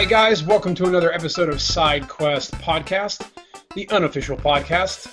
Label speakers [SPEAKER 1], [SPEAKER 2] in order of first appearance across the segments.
[SPEAKER 1] right, guys, welcome to another episode of SideQuest Podcast, the unofficial podcast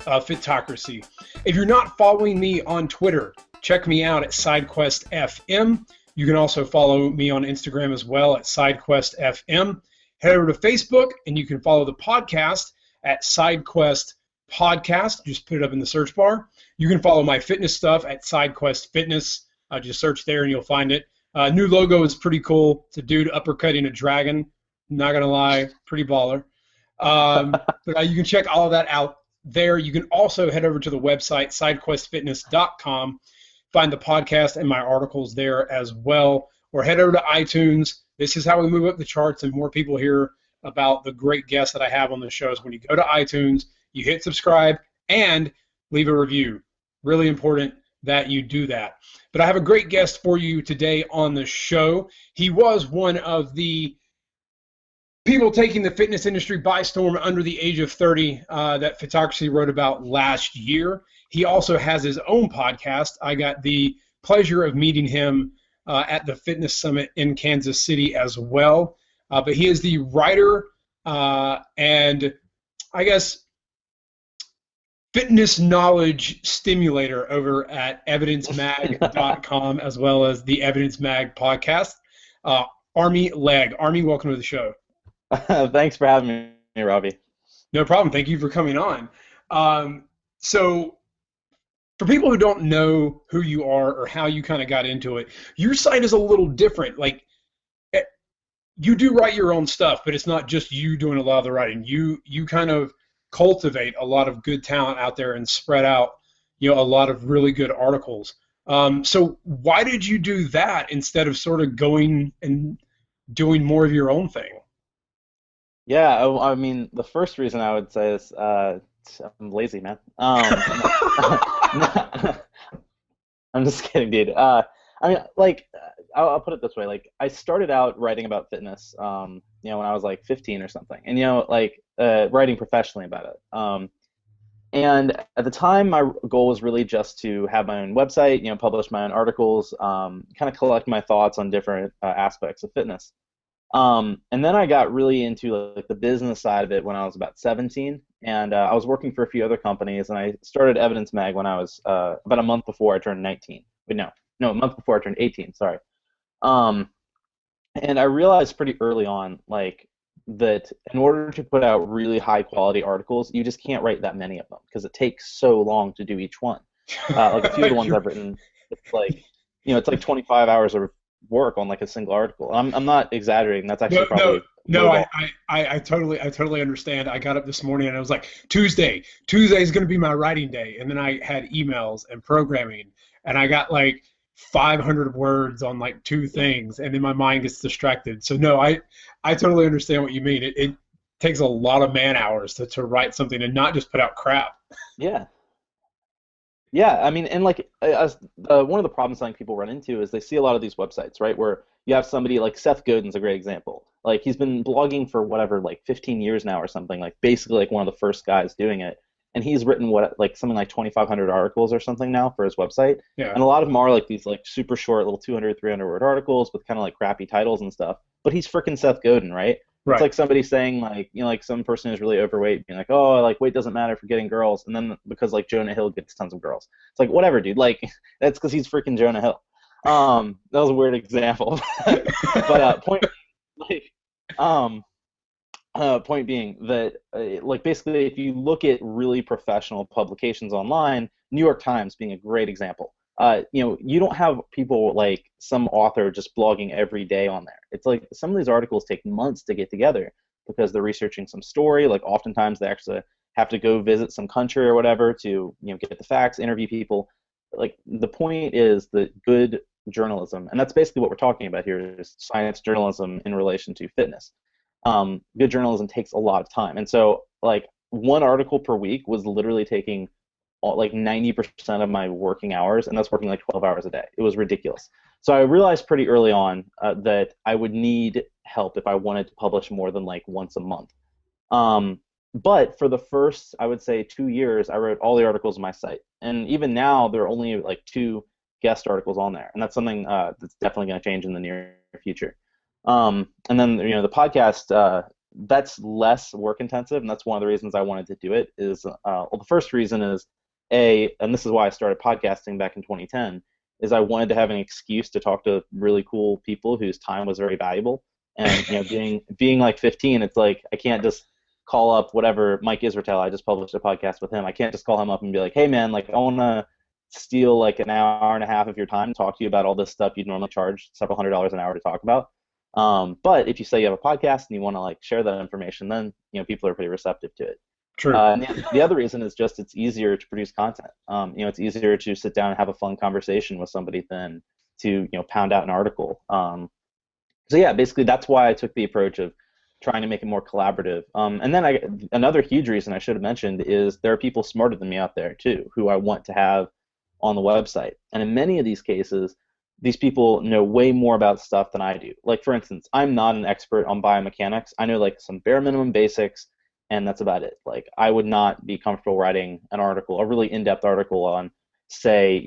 [SPEAKER 1] of Fitocracy. If you're not following me on Twitter, check me out at SideQuestFM. You can also follow me on Instagram as well at SideQuestFM. Head over to Facebook, and you can follow the podcast at SideQuest Podcast. Just put it up in the search bar. You can follow my fitness stuff at SideQuest Fitness. Just search there, and you'll find it. New logo is pretty cool. It's a dude uppercutting a dragon. Not going to lie, pretty baller. But you can check all of that out there. You can also head over to the website, sidequestfitness.com. Find the podcast and my articles there as well. Or head over to iTunes. This is how we move up the charts and more people hear about the great guests that I have on the shows. When you go to iTunes, you hit subscribe and leave a review. Really important that you do that. But I have a great guest for you today on the show. He was one of the people taking the fitness industry by storm under the age of 30 that Fitocracy wrote about last year. He also has his own podcast. I got the pleasure of meeting him at the Fitness Summit in Kansas City as well. But he is the writer and I guess fitness knowledge stimulator over at evidencemag.com as well as the Evidence Mag podcast. Armi Legge. Armi, welcome to the show.
[SPEAKER 2] Thanks for having me, Robbie.
[SPEAKER 1] No problem. Thank you for coming on. So for people who don't know who you are or how you kind of got into it, your site is a little different. Like, you do write your own stuff, but it's not just you doing a lot of the writing. You kind of cultivate a lot of good talent out there and spread out, a lot of really good articles. So why did you do that instead of sort of going and doing more of your own thing?
[SPEAKER 2] Yeah, I mean, the first reason I would say is I'm lazy, man. I'm just kidding, dude. I mean, like, I'll put it this way. Like, I started out writing about fitness, when I was like 15 or something, and writing professionally about it. And at the time, my goal was really just to have my own website, publish my own articles, kind of collect my thoughts on different aspects of fitness. And then I got really into like the business side of it when I was about 17, and I was working for a few other companies, and I started Evidence Mag when I was about a month before I turned 19. Wait, no, a month before I turned 18. Sorry. And I realized pretty early on, like, that in order to put out really high quality articles, you just can't write that many of them because it takes so long to do each one. Like a few of the ones I've written, it's like, it's like 25 hours of work on like a single article. I'm not exaggerating. That's actually probably
[SPEAKER 1] I totally understand. I got up this morning and I was like, Tuesday is going to be my writing day, and then I had emails and programming, and I got like 500 words on like two things, and then my mind gets distracted. So no, I totally understand what you mean. It takes a lot of man hours to write something and not just put out crap.
[SPEAKER 2] Yeah, I mean, and like one of the problems I think people run into is they see a lot of these websites, right, where you have somebody like Seth Godin's a great example. Like, he's been blogging for whatever, like 15 years now or something, like basically like one of the first guys doing it. And he's written something like 2,500 articles or something now for his website. Yeah. And a lot of them are like these like super short little 200, 300 word articles with kind of like crappy titles and stuff. But he's freaking Seth Godin, right? It's like somebody saying like, like some person who's really overweight being like, oh, like weight doesn't matter for getting girls. And then because like Jonah Hill gets tons of girls. It's like, whatever, dude. Like, that's because he's freaking Jonah Hill. That was a weird example. But point being that, like, basically, if you look at really professional publications online, New York Times being a great example, you don't have people like some author just blogging every day on there. It's like some of these articles take months to get together because they're researching some story. Like, oftentimes they actually have to go visit some country or whatever to, get the facts, interview people. Like, the point is that good journalism, and that's basically what we're talking about here, is science journalism in relation to fitness. Good journalism takes a lot of time. And so, like, one article per week was literally taking like 90% of my working hours, and that's working like 12 hours a day. It was ridiculous. So I realized pretty early on that I would need help if I wanted to publish more than like once a month. But for the first, I would say, 2 years, I wrote all the articles on my site. And even now, there are only like 2 guest articles on there. And that's something that's definitely going to change in the near future. And then the podcast, that's less work intensive, and that's one of the reasons I wanted to do it. Is well, the first reason is and this is why I started podcasting back in 2010, is I wanted to have an excuse to talk to really cool people whose time was very valuable. And being like 15, it's like I can't just call up whatever Mike Israetel. I just published a podcast with him. I can't just call him up and be like, hey man, like I want to steal like an hour and a half of your time, talk to you about all this stuff you'd normally charge several $100s an hour to talk about. But if you say you have a podcast and you want to like share that information, then people are pretty receptive to it.
[SPEAKER 1] True.
[SPEAKER 2] And the other reason is just it's easier to produce content. It's easier to sit down and have a fun conversation with somebody than to pound out an article. So yeah, basically that's why I took the approach of trying to make it more collaborative. And then another huge reason I should have mentioned is there are people smarter than me out there too who I want to have on the website. And in many of these cases, these people know way more about stuff than I do. Like for instance, I'm not an expert on biomechanics. I know like some bare minimum basics, and that's about it. Like I would not be comfortable writing an article, a really in-depth article on, say,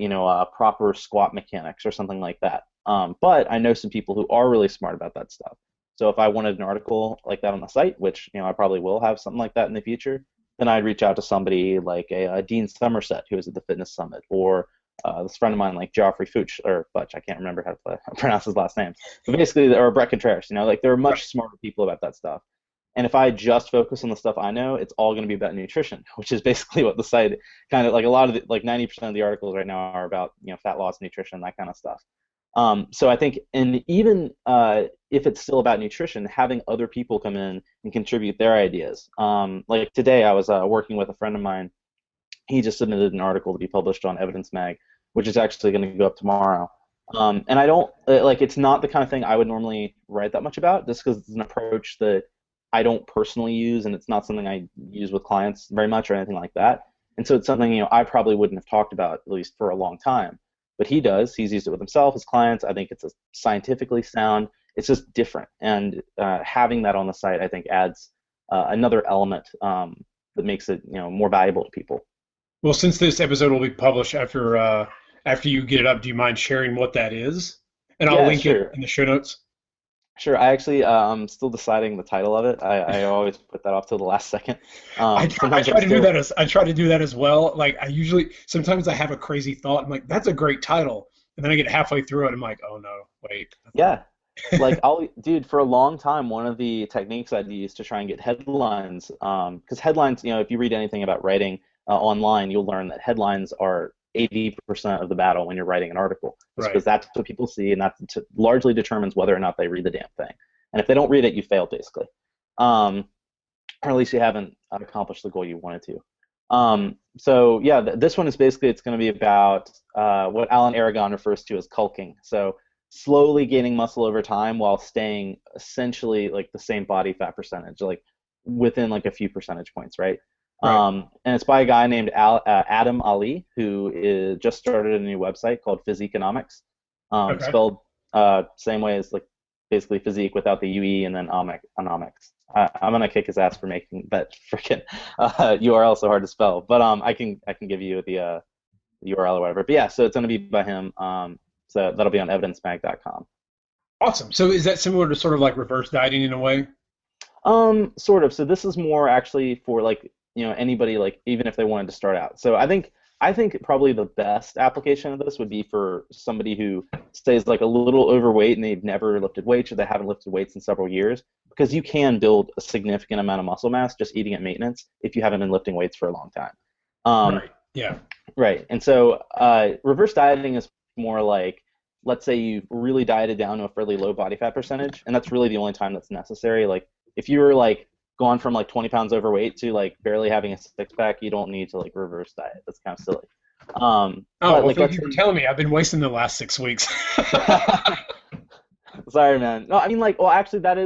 [SPEAKER 2] proper squat mechanics or something like that. But I know some people who are really smart about that stuff. So if I wanted an article like that on the site, which I probably will have something like that in the future, then I'd reach out to somebody like a Dean Somerset, who was at the Fitness Summit, or this friend of mine like Geoffrey Fuchs, or Futch, I can't remember how to pronounce his last name. But basically, or Brett Contreras, like there are much smarter people about that stuff. And if I just focus on the stuff I know, it's all going to be about nutrition, which is basically what the site kind of like a lot of like 90% of the articles right now are about, fat loss, nutrition, that kind of stuff. So I think, and even if it's still about nutrition, having other people come in and contribute their ideas. Like today, I was working with a friend of mine. He just submitted an article to be published on Evidence Mag, which is actually going to go up tomorrow. And I don't it's not the kind of thing I would normally write that much about, just because it's an approach that I don't personally use, and it's not something I use with clients very much or anything like that. And so it's something I probably wouldn't have talked about, at least for a long time. But he does. He's used it with himself, his clients. I think it's a scientifically sound. It's just different. And having that on the site, I think, adds another element that makes it more valuable to people.
[SPEAKER 1] Well, since this episode will be published after you get it up, do you mind sharing what that is? And I'll link it in the show notes.
[SPEAKER 2] Sure. I actually I'm still deciding the title of it. I always put that off till the last second.
[SPEAKER 1] I try to do that as well. Like sometimes I have a crazy thought. I'm like, that's a great title, and then I get halfway through it. I'm like, oh no, wait.
[SPEAKER 2] Yeah. Like dude, for a long time, one of the techniques I'd use to try and get headlines, because headlines, if you read anything about writing online, you'll learn that headlines are 80% of the battle when you're writing an article. Because that's what people see, and that largely determines whether or not they read the damn thing. And if they don't read it, you failed, basically. Or at least you haven't accomplished the goal you wanted to. So yeah, this one is basically, it's going to be about what Alan Aragon refers to as culking. So slowly gaining muscle over time while staying essentially like the same body fat percentage, like within like a few percentage points, right? And it's by a guy named Adam Ali, who just started a new website called Physeconomics, spelled same way as like basically physique without the UE and then onomics. I'm gonna kick his ass for making that freaking URL so hard to spell, but I can give you the URL or whatever. But yeah, so it's gonna be by him. So that'll be on evidencemag.com.
[SPEAKER 1] Awesome. So is that similar to sort of like reverse dieting in a way?
[SPEAKER 2] Sort of. So this is more actually for like anybody, like even if they wanted to start out. So I think probably the best application of this would be for somebody who stays like a little overweight and they've never lifted weights, or they haven't lifted weights in several years, because you can build a significant amount of muscle mass just eating at maintenance if you haven't been lifting weights for a long time.
[SPEAKER 1] Right. Yeah.
[SPEAKER 2] Right. And so reverse dieting is more like, let's say you've really dieted down to a fairly low body fat percentage, and that's really the only time that's necessary. Like if you were like gone from like 20 pounds overweight to like barely having a six-pack, you don't need to like reverse diet. That's kind of silly.
[SPEAKER 1] Thank you for telling me. I've been wasting the last 6 weeks.
[SPEAKER 2] Sorry, man. No, I mean, like, well, actually, that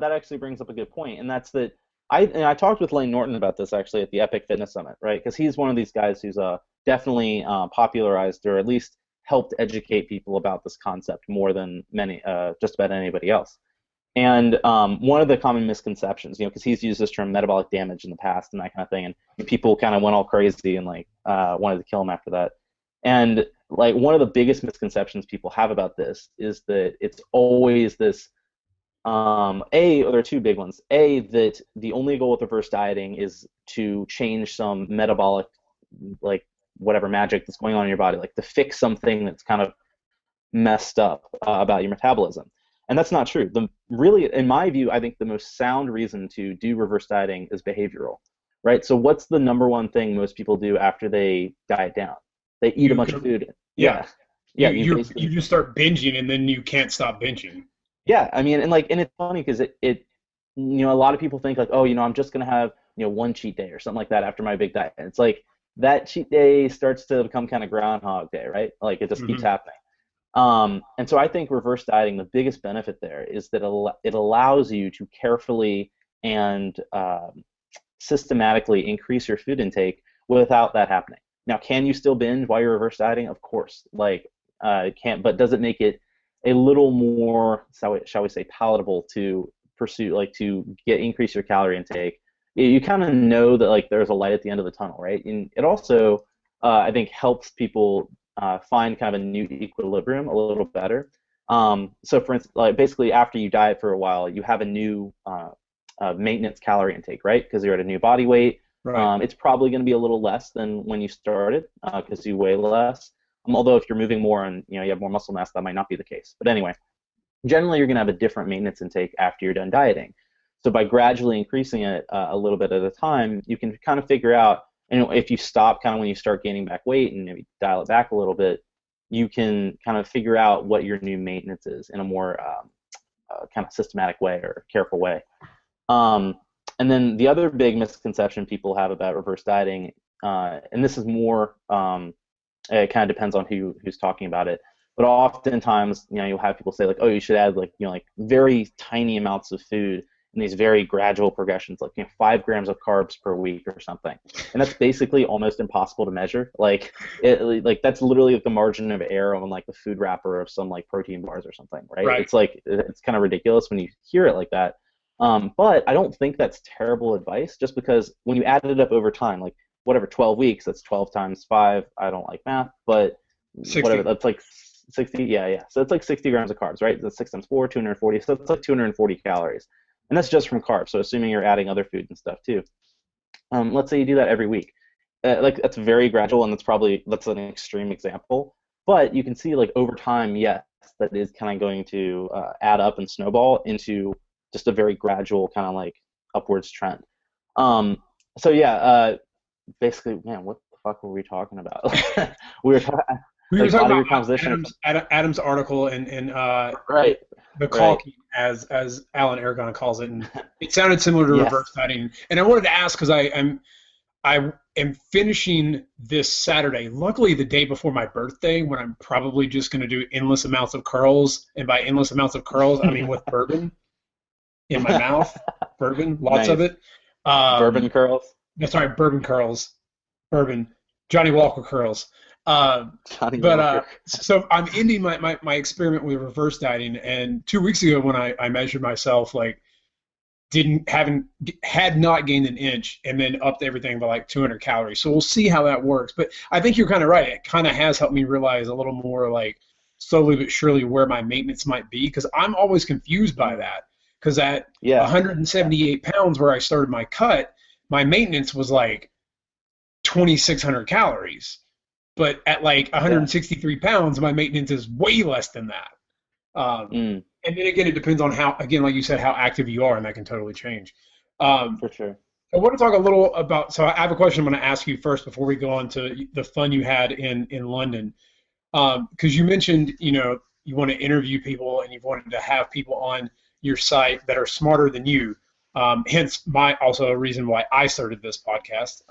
[SPEAKER 2] actually brings up a good point, and that's that I talked with Lane Norton about this actually at the Epic Fitness Summit, right? Because he's one of these guys who's definitely popularized, or at least helped educate people about this concept more than just about anybody else. And one of the common misconceptions, because he's used this term metabolic damage in the past and that kind of thing, and people kind of went all crazy and like wanted to kill him after that. And like one of the biggest misconceptions people have about this is that it's always this There are two big ones. A, that the only goal with reverse dieting is to change some metabolic, like whatever magic that's going on in your body, like to fix something that's kind of messed up about your metabolism. And that's not true. Really, in my view, I think the most sound reason to do reverse dieting is behavioral, right? So what's the number one thing most people do after they diet down? They eat a bunch of food.
[SPEAKER 1] Yeah.
[SPEAKER 2] Yeah,
[SPEAKER 1] You just start binging and then you can't stop binging.
[SPEAKER 2] yeah. I mean, and it's funny because a lot of people think like, oh, I'm just gonna have one cheat day or something like that after my big diet. And it's like that cheat day starts to become kind of Groundhog Day, right? Like it just keeps happening. And so I think reverse dieting, the biggest benefit there is that it allows you to carefully and systematically increase your food intake without that happening. Now, can you still binge while you're reverse dieting? Of course. Like, can't, but does it make it a little more, shall we say, palatable to pursue, like to increase your calorie intake? You kind of know that like there's a light at the end of the tunnel, right? And it also, I think, helps people find kind of a new equilibrium a little better. So for instance, like basically after you diet for a while, you have a new maintenance calorie intake, right? Because you're at a new body weight.
[SPEAKER 1] Right.
[SPEAKER 2] It's probably going to be a little less than when you started because you weigh less. Although if you're moving more and you have more muscle mass, that might not be the case. But anyway, generally you're going to have a different maintenance intake after you're done dieting. So by gradually increasing it a little bit at a time, you can kind of figure out, if you stop kind of when you start gaining back weight and maybe dial it back a little bit, you can kind of figure out what your new maintenance is in a more kind of systematic way or careful way. And then the other big misconception people have about reverse dieting, and this is more, it kind of depends on who's talking about it, but oftentimes, you'll have people say like, oh, you should add like, like very tiny amounts of food in these very gradual progressions, like 5 grams of carbs per week or something, and that's basically almost impossible to measure. Like that's literally like the margin of error on like the food wrapper of some like protein bars or something, right?
[SPEAKER 1] Right.
[SPEAKER 2] It's like it's kind of ridiculous when you hear it like that. But I don't think that's terrible advice, just because when you add it up over time, like whatever 12 weeks, that's 12 times 5. I don't like math, but
[SPEAKER 1] 60.
[SPEAKER 2] whatever, that's like 60. Yeah. So it's like 60 grams of carbs, right? That's 6 times 4, 240. So it's like 240 calories. And that's just from carbs, so assuming you're adding other food and stuff too. Let's say you do that every week. Like that's very gradual, and that's an extreme example. But you can see like over time, yes, that is kind of going to add up and snowball into just a very gradual kind of like upwards trend. So yeah, basically, man, what the fuck were we talking about? we were talking.
[SPEAKER 1] We were
[SPEAKER 2] Like
[SPEAKER 1] talking
[SPEAKER 2] body
[SPEAKER 1] about
[SPEAKER 2] recomposition.
[SPEAKER 1] Adam's article and
[SPEAKER 2] Right.
[SPEAKER 1] the
[SPEAKER 2] Right.
[SPEAKER 1] caulking, as Alan Aragon calls it, and it sounded similar to
[SPEAKER 2] Yes.
[SPEAKER 1] reverse dieting. And I wanted to ask because I am finishing this Saturday. Luckily, the day before my birthday, when I'm probably just going to do endless amounts of curls, and by endless amounts of curls, I mean with bourbon in my mouth, bourbon, lots of
[SPEAKER 2] Nice.
[SPEAKER 1] it.
[SPEAKER 2] Bourbon curls.
[SPEAKER 1] That's right, bourbon curls, bourbon, Johnny Walker curls.
[SPEAKER 2] Johnny
[SPEAKER 1] But
[SPEAKER 2] Walker.
[SPEAKER 1] so I'm ending my experiment with reverse dieting, and 2 weeks ago when I measured myself, like had not gained an inch, and then upped everything by like 200 calories. So we'll see how that works. But I think you're kind of right. It kind of has helped me realize a little more, like slowly but surely, where my maintenance might be, because I'm always confused by that. Because at 178 pounds where I started my cut, my maintenance was like 2,600 calories. But at like 163 pounds, my maintenance is way less than that. And then again, it depends on how, again, like you said, how active you are, and that can totally change.
[SPEAKER 2] For sure.
[SPEAKER 1] I want to talk a little about, so I have a question I'm going to ask you first before we go on to the fun you had in London. Because you mentioned, you want to interview people and you've wanted to have people on your site that are smarter than you. Hence, also a reason why I started this podcast,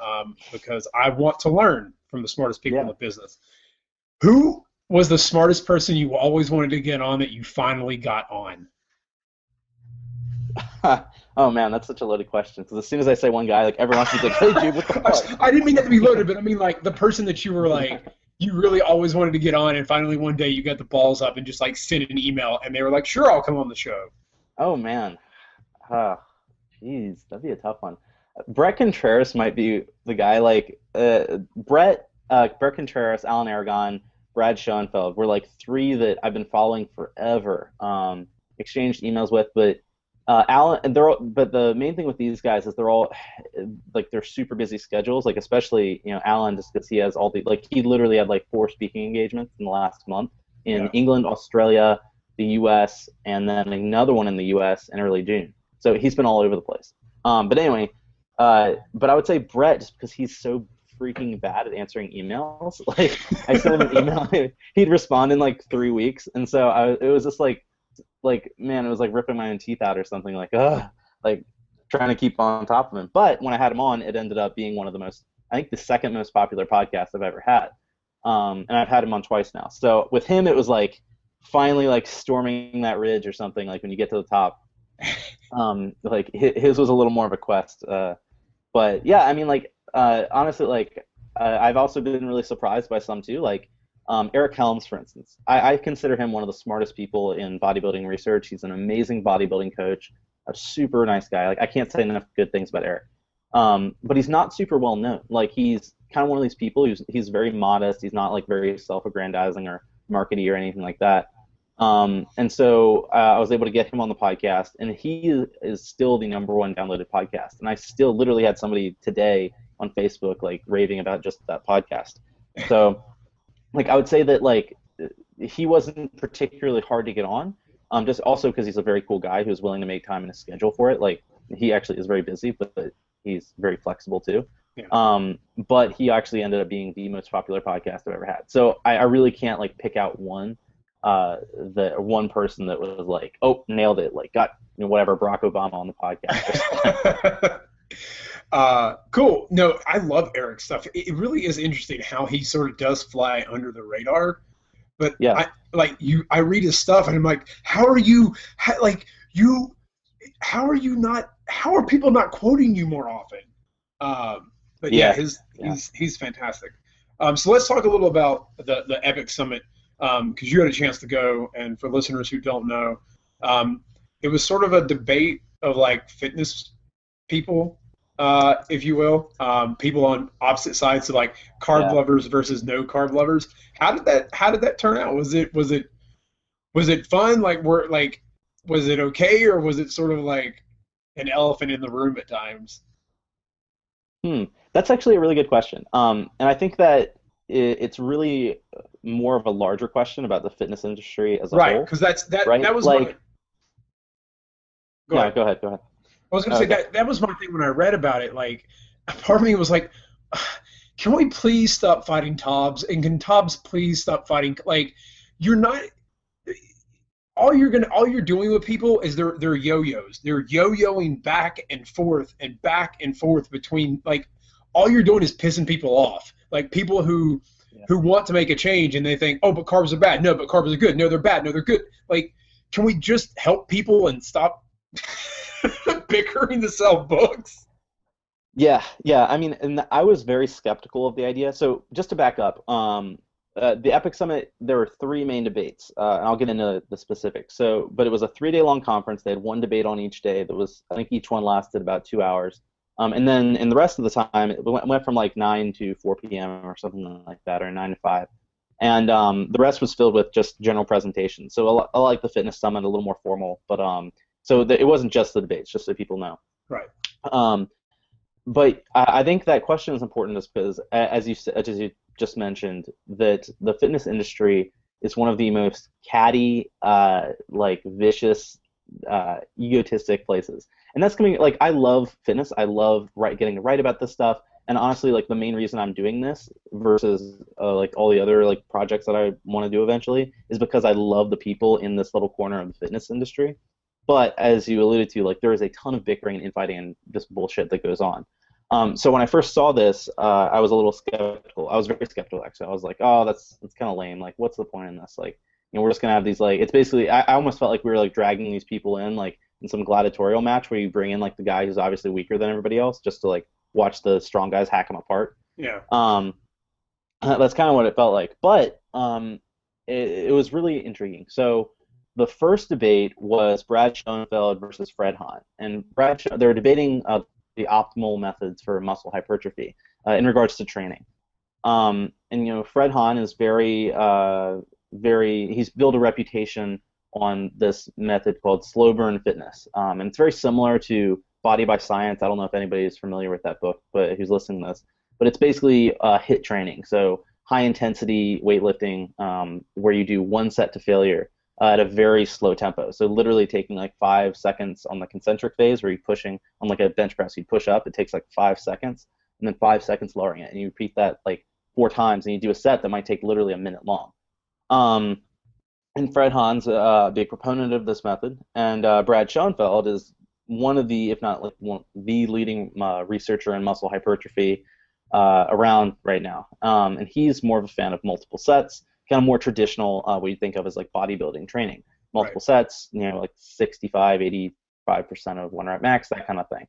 [SPEAKER 1] because I want to learn from the smartest people in the business. Who was the smartest person you always wanted to get on that you finally got on?
[SPEAKER 2] Oh man, that's such a loaded question. Because as soon as I say one guy, like everyone else is like, "Hey, dude, what the fuck?"
[SPEAKER 1] I didn't mean that to be loaded, but I mean like the person that you were like, you really always wanted to get on, and finally one day you got the balls up and just like sent an email, and they were like, "Sure, I'll come on the show."
[SPEAKER 2] Oh man, jeez, that'd be a tough one. Brett Contreras might be the guy. Like Brett Contreras, Alan Aragon, Brad Schoenfeld were like 3 that I've been following forever. exchanged emails with, but Alan, and but the main thing with these guys is they're all like they're super busy schedules. Like especially Alan, just because he has all the like he literally had like 4 speaking engagements in the last month in England, Australia, the U.S., and then another one in the U.S. in early June. So he's been all over the place. But anyway, but I would say Brett, just because he's so freaking bad at answering emails. Like I sent him an email, he'd respond in like 3 weeks, and so it was just like man, it was like ripping my own teeth out or something. Like like trying to keep on top of him. But when I had him on, it ended up being one of the most, I think, the second most popular podcast I've ever had. And I've had him on twice now. So with him, it was like finally like storming that ridge or something. Like when you get to the top, like his was a little more of a quest. But yeah, I mean, like honestly, like I've also been really surprised by some too. Like Eric Helms, for instance, I consider him one of the smartest people in bodybuilding research. He's an amazing bodybuilding coach, a super nice guy. Like I can't say enough good things about Eric. But he's not super well known. Like he's kind of one of these people he's very modest. He's not like very self-aggrandizing or markety or anything like that. And so I was able to get him on the podcast, and he is still the #1 downloaded podcast. And I still literally had somebody today on Facebook like raving about just that podcast. So like I would say that like he wasn't particularly hard to get on, just also because he's a very cool guy who's willing to make time in his schedule for it. Like he actually is very busy, but he's very flexible too. Yeah. But he actually ended up being the most popular podcast I've ever had. So I really can't like pick out one person that was like, oh, nailed it, like got whatever Barack Obama on the podcast.
[SPEAKER 1] Cool. No, I love Eric's stuff. It really is interesting how he sort of does fly under the radar. But yeah, I read his stuff and I'm like, how are people not quoting you more often? But yeah, he's fantastic. So let's talk a little about the Epic Summit, because you had a chance to go, and for listeners who don't know, it was sort of a debate of like fitness people, if you will, people on opposite sides, so like carb lovers versus no carb lovers. How did that turn out? Was it fun? Was it okay, or was it sort of like an elephant in the room at times?
[SPEAKER 2] That's actually a really good question. And I think that it's really more of a larger question about the fitness industry as a whole.
[SPEAKER 1] Right, because that was like.
[SPEAKER 2] Go ahead.
[SPEAKER 1] I was going to say that was my thing when I read about it. Like, part of me was like, can we please stop fighting Tobbs? And can Tobbs please stop fighting? Like, you're not. All you're doing with people is they're yo-yos. They're yo-yoing back and forth between, like, all you're doing is pissing people off. Like people who want to make a change and they think, oh, but carbs are bad. No, but carbs are good. No, they're bad. No, they're good. Like, can we just help people and stop bickering to sell books?
[SPEAKER 2] Yeah. I mean, and I was very skeptical of the idea. So just to back up, the Epic Summit, there were 3 main debates, and I'll get into the specifics. But it was a 3-day-long conference. They had 1 debate on each day. I think each one lasted about 2 hours. And then in the rest of the time, it went from like 9 to 4 p.m. or something like that, or 9 to 5. And the rest was filled with just general presentations. So I like the Fitness Summit, a little more formal. But it wasn't just the debates, just so people know.
[SPEAKER 1] Right.
[SPEAKER 2] But I think that question is important just because, as you just mentioned, that the fitness industry is one of the most catty, vicious, egotistic places. And that's coming, like, I love fitness. I love getting to write about this stuff. And honestly, like, the main reason I'm doing this versus like all the other like projects that I want to do eventually is because I love the people in this little corner of the fitness industry. But as you alluded to, like, there is a ton of bickering and infighting and just bullshit that goes on. So when I first saw this, I was a little skeptical. I was very skeptical, actually. I was like, oh, that's kind of lame. Like, what's the point in this? Like, we're just gonna have these, like, it's basically, I almost felt like we were like dragging these people in, like, in some gladiatorial match where you bring in like the guy who's obviously weaker than everybody else just to like watch the strong guys hack them apart.
[SPEAKER 1] Yeah.
[SPEAKER 2] That's kind of what it felt like. But it was really intriguing. So the first debate was Brad Schoenfeld versus Fred Hahn, and they were debating the optimal methods for muscle hypertrophy in regards to training. And Fred Hahn is he's built a reputation on this method called slow burn fitness. And it's very similar to Body by Science. I don't know if anybody is familiar with that book, but who's listening to this. But it's basically HIIT training, so high intensity weightlifting, where you do one set to failure at a very slow tempo. So literally taking like 5 seconds on the concentric phase where you're pushing on like a bench press, you push up, it takes like 5 seconds, and then 5 seconds lowering it. And you repeat that like 4 times, and you do a set that might take literally a minute long. And Fred Hahn's a big proponent of this method, and Brad Schoenfeld is one of the, if not like the leading researcher in muscle hypertrophy around right now. And he's more of a fan of multiple sets, kind of more traditional, what you think of as like bodybuilding training. Multiple sets, like 65, 85% of 1 rep max, that kind of thing.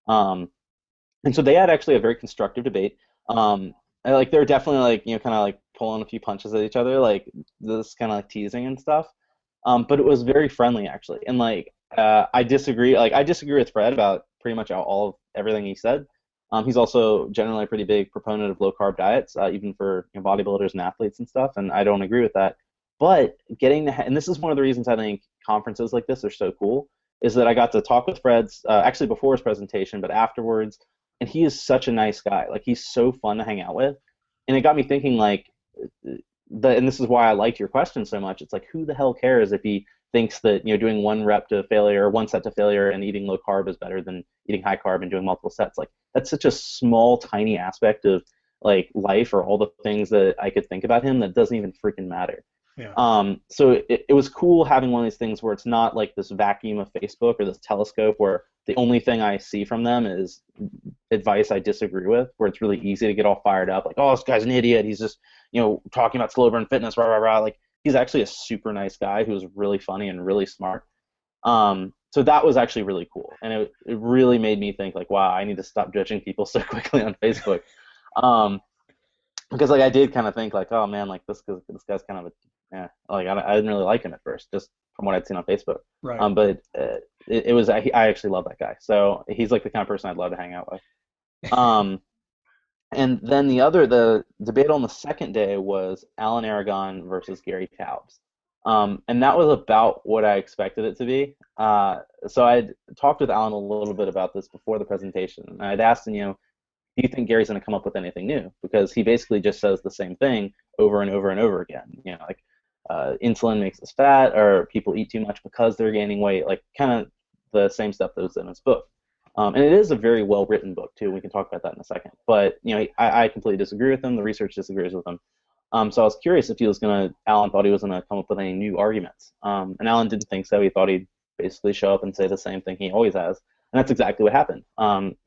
[SPEAKER 2] And so they had actually a very constructive debate. Like they're definitely like, kind of like pulling a few punches at each other, like this kind of like teasing and stuff. But it was very friendly actually. And like, I disagree with Fred about pretty much all of everything he said. He's also generally a pretty big proponent of low carb diets, even for bodybuilders and athletes and stuff. And I don't agree with that. But and this is one of the reasons I think conferences like this are so cool, is that I got to talk with Fred's, actually before his presentation, but afterwards. And he is such a nice guy. Like, he's so fun to hang out with. And it got me thinking, like, and this is why I liked your question so much. It's like, who the hell cares if he thinks that, doing 1 rep to failure, or 1 set to failure and eating low carb is better than eating high carb and doing multiple sets? Like, that's such a small, tiny aspect of, like, life, or all the things that I could think about him, that doesn't even freaking matter.
[SPEAKER 1] Yeah.
[SPEAKER 2] So it was cool having one of these things where it's not like this vacuum of Facebook or this telescope where the only thing I see from them is advice I disagree with, where it's really easy to get all fired up, like, oh, this guy's an idiot, he's just, talking about slow burn fitness, rah, rah, rah. Like, he's actually a super nice guy who's really funny and really smart. So that was actually really cool. And it really made me think, like, wow, I need to stop judging people so quickly on Facebook. Because, like, I did kind of think, like, oh, man, like, this guy's kind of like, I didn't really like him at first, just from what I'd seen on Facebook.
[SPEAKER 1] Right.
[SPEAKER 2] But it was, I actually love that guy. So he's, like, the kind of person I'd love to hang out with. And then the debate on the second day was Alan Aragon versus Gary Taubes. And that was about what I expected it to be. So I'd talked with Alan a little bit about this before the presentation. And I'd asked him, do you think Gary's going to come up with anything new? Because he basically just says the same thing over and over and over again. Like, insulin makes us fat, or people eat too much because they're gaining weight, like kind of the same stuff that was in his book. And it is a very well-written book, too. We can talk about that in a second. But, I completely disagree with him. The research disagrees with him. So I was curious if Alan thought he was going to come up with any new arguments. And Alan didn't think so. He thought he'd basically show up and say the same thing he always has. And that's exactly what happened.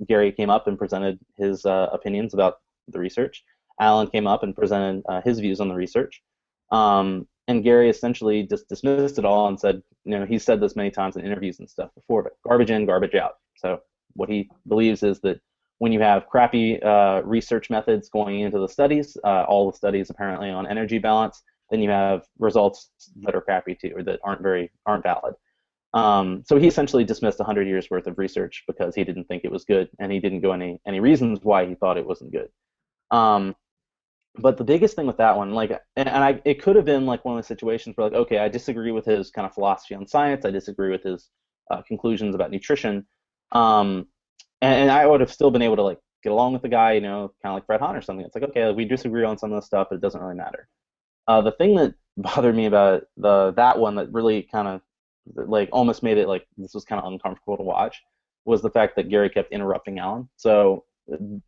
[SPEAKER 2] Gary came up and presented his opinions about the research. Alan came up and presented his views on the research. And Gary essentially just dismissed it all and said, he's said this many times in interviews and stuff before, but garbage in, garbage out. So what he believes is that when you have crappy research methods going into the studies, all the studies apparently on energy balance, then you have results that are crappy too, or that aren't valid. So he essentially dismissed 100 years worth of research because he didn't think it was good, and he didn't go any reasons why he thought it wasn't good. But the biggest thing with that one, like, it could have been like one of the situations where, like, okay, I disagree with his kind of philosophy on science, I disagree with his conclusions about nutrition, and I would have still been able to, like, get along with the guy, kind of like Fred Hahn or something. It's like, okay, like, we disagree on some of this stuff, but it doesn't really matter. The thing that bothered me about that one, that really kind of, like, almost made it like this was kind of uncomfortable to watch, was the fact that Gary kept interrupting Alan. So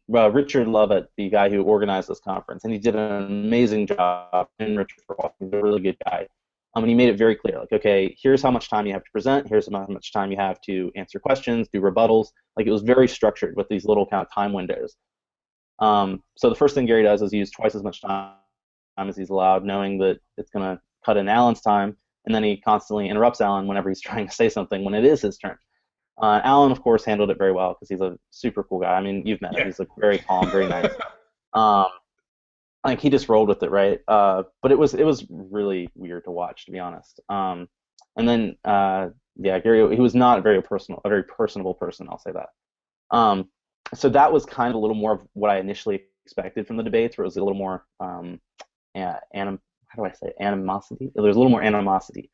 [SPEAKER 2] Richard Lovett, the guy who organized this conference, and he did an amazing job. And Richard, he's a really good guy. And he made it very clear, like, okay, here's how much time you have to present, here's how much time you have to answer questions, do rebuttals. Like, it was very structured with these little kind of time windows. So the first thing Gary does is use twice as much time as he's allowed, knowing that it's going to cut in Alan's time, and then he constantly interrupts Alan whenever he's trying to say something when it is his turn. Alan, of course, handled it very well because he's a super cool guy. I mean, you've met him. He's, like, very calm, very nice. Like, he just rolled with it, right? But it was really weird to watch, to be honest. And then, Gary, he was not a very personable person, I'll say that. So that was kind of a little more of what I initially expected from the debates, where it was a little more animosity. There's a little more animosity.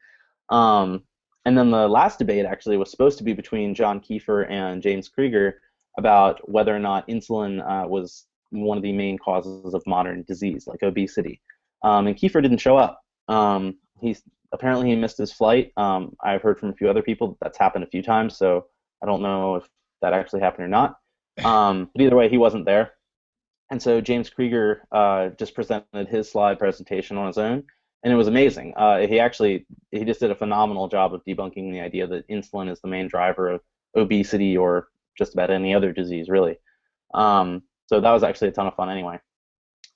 [SPEAKER 2] And then the last debate actually was supposed to be between John Kiefer and James Krieger about whether or not insulin was one of the main causes of modern disease, like obesity. And Kiefer didn't show up. He's apparently he missed his flight. I've heard from a few other people that that's happened a few times, so I don't know if that actually happened or not. But either way, he wasn't there. And so James Krieger just presented his slide presentation on his own, and it was amazing. He just did a phenomenal job of debunking the idea that insulin is the main driver of obesity or just about any other disease, really. So that was actually a ton of fun anyway.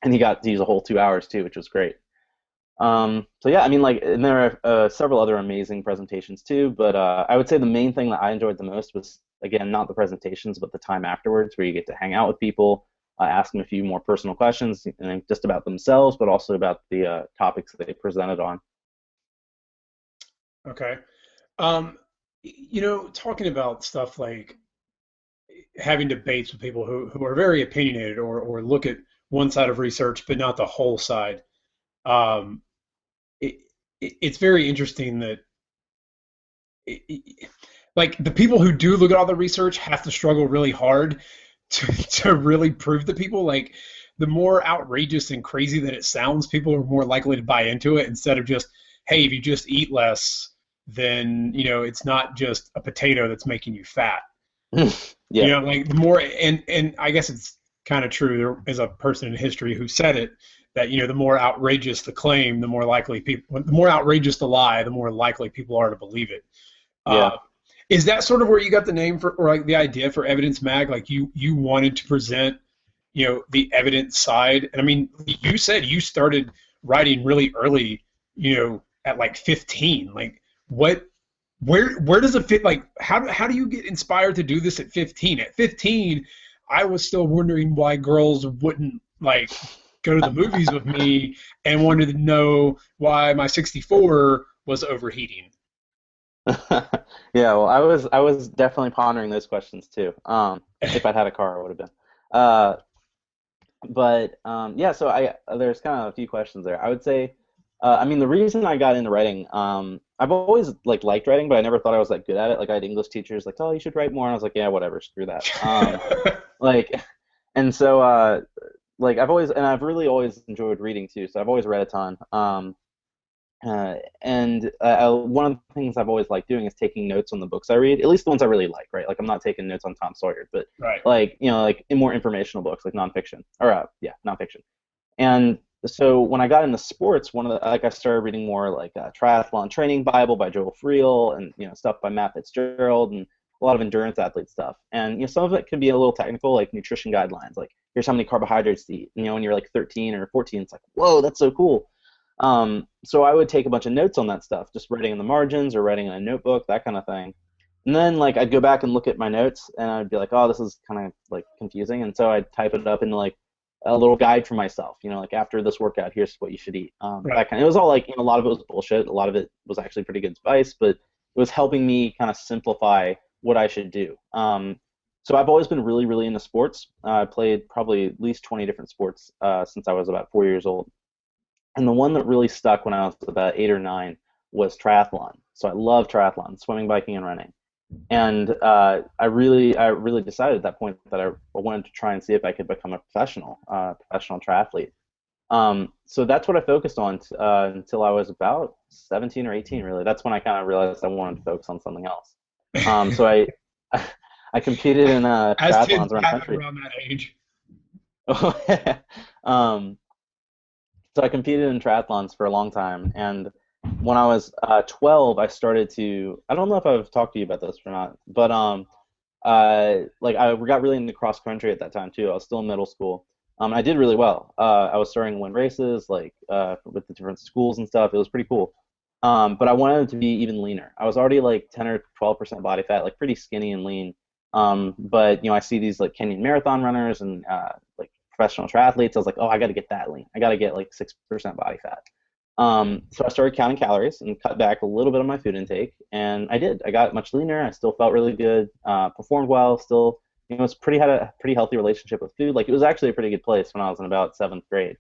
[SPEAKER 2] And he got to use a whole 2 hours too, which was great. So yeah, I mean, like, and there are several other amazing presentations too, but I would say the main thing that I enjoyed the most was, again, not the presentations, but the time afterwards, where you get to hang out with people, ask them a few more personal questions, and just about themselves, but also about the topics that they presented on.
[SPEAKER 1] Okay. Talking about stuff like having debates with people who are very opinionated or look at one side of research but not the whole side. Um, it's very interesting that like the people who do look at all the research have to struggle really hard to really prove to people. Like the more outrageous and crazy that it sounds, people are more likely to buy into it instead of just, hey, if you just eat less, then it's not just a potato that's making you fat.
[SPEAKER 2] Yeah.
[SPEAKER 1] Like the more, and I guess it's kind of true. There is a person in history who said it, that the more outrageous the claim, the more likely people, the more outrageous the lie, the more likely people are to believe it.
[SPEAKER 2] Yeah.
[SPEAKER 1] Uh, is that sort of where you got the name for, or like the idea for Evidence Mag? Like you wanted to present, the evidence side. And I mean, you said you started writing really early, at like 15. Like what, where does it fit? Like how do you get inspired to do this at 15? At 15, I was still wondering why girls wouldn't like go to the movies with me and wanted to know why my 64 was overheating.
[SPEAKER 2] Yeah, well, I was definitely pondering those questions too. If I'd had a car, I would have been. Uh, but yeah, so I there's kind of a few questions there. I would say, I mean, the reason I got into writing, I've always like liked writing, but I never thought I was that good at it. Like I had English teachers like, oh, you should write more, and I was like, yeah, whatever, screw that. Like, and so like I've really always enjoyed reading too, so I've always read a ton. And one of the things I've always liked doing is taking notes on the books I read, at least the ones I really like, right? Like I'm not taking notes on Tom Sawyer, but
[SPEAKER 1] Right.
[SPEAKER 2] like like in more informational books, like nonfiction, or yeah, nonfiction. And so when I got into sports, one of the like I started reading more like Triathlon Training Bible by Joel Friel, and stuff by Matt Fitzgerald, and a lot of endurance athlete stuff. And some of it can be a little technical, like nutrition guidelines, like here's how many carbohydrates to eat. When you're like 13 or 14, it's like, whoa, that's so cool. So I would take a bunch of notes on that stuff, just writing in the margins or writing in a notebook, that kind of thing. And then like I'd go back and look at my notes, and I'd be like, oh, this is kind of like confusing, and so I'd type it up into like a little guide for myself. Like after this workout, here's what you should eat.
[SPEAKER 1] Right.
[SPEAKER 2] That kind of, it was all like a lot of it was bullshit. A lot of it was actually pretty good advice, but it was helping me kind of simplify what I should do. So I've always been really, really into sports. I played probably at least 20 different sports since I was about 4 years old. And the one that really stuck when I was about 8 or 9 was triathlon. So I love triathlon, swimming, biking, and running. And I really decided at that point that I wanted to try and see if I could become a professional triathlete. So that's what I focused on until I was about 17 or 18. Really, that's when I kind of realized I wanted to focus on something else. So I competed in
[SPEAKER 1] As kids
[SPEAKER 2] triathlons around the
[SPEAKER 1] happen
[SPEAKER 2] country.
[SPEAKER 1] around that age.
[SPEAKER 2] um, so I competed in triathlons for a long time, and when I was 12, I started to. I don't know if I've talked to you about this or not, but like I got really into cross country at that time too. I was still in middle school. I did really well. I was starting to win races, like with the different schools and stuff. It was pretty cool. But I wanted to be even leaner. I was already like 10 or 12% body fat, like pretty skinny and lean. But I see these like Kenyan marathon runners and like professional triathletes. I was like, oh, I got to get that lean. I got to get like 6% body fat. So I started counting calories and cut back a little bit on my food intake, and I did. I got much leaner. I still felt really good, performed well. Still, had a pretty healthy relationship with food. Like it was actually a pretty good place when I was in about 7th grade.